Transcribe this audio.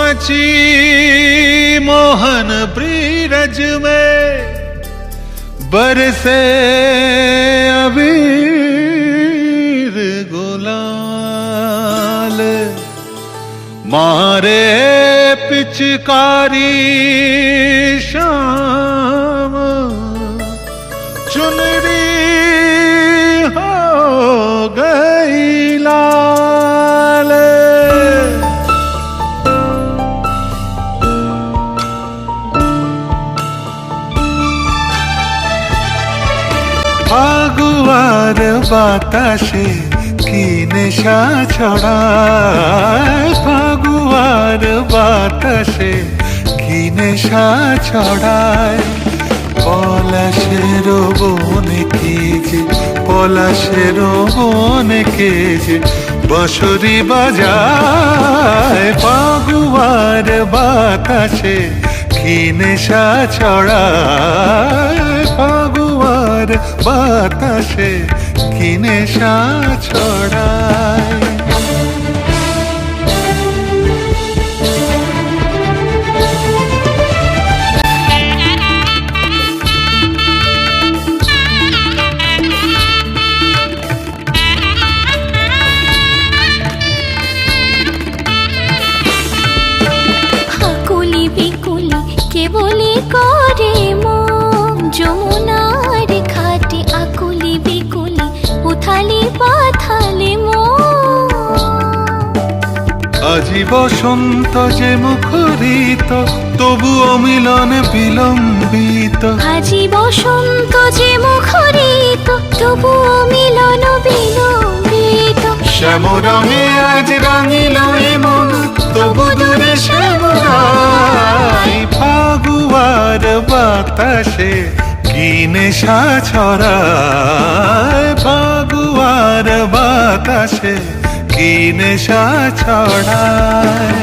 मची मोहन ब्रिज में बरसे अबीर गुलाल मारे पिचकारी शाम चुनरी हो गई लाल। ফাগুয়ার বাতাসে কি নেশা ছড়ায়, ফাগুয়ার বাতাসে কি নেশা ছড়ায়। পলাশের বনে কে যে, পলাশের বনে কে যে বাঁশরি বাজায়। ফাগুয়ার বাতাসে কি নেশা ছড়ায়, ফাগুয়ার বাতাসে কি নেশা ছড়ায়। আকুলি বিকুলি কেবলি করে মন যমুনার ঘাটে, আকুলি বিকুলি উথালি পাথালি মন। আজি বসন্ত যে মুখরিত তবু অমিলন বিলম্বিত, আজি বসন্ত যে মুখরিত তবু মিলন বিলম্বিত। শ্যামরঙে আজ রাঙিল এ মন তবু দূরে শ্যামরাই। ফাগুয়ার বাতাসে কি নেশা ছড়ায়, ফাগুয়ার বাতাসে কি নেশা ছড়ায়।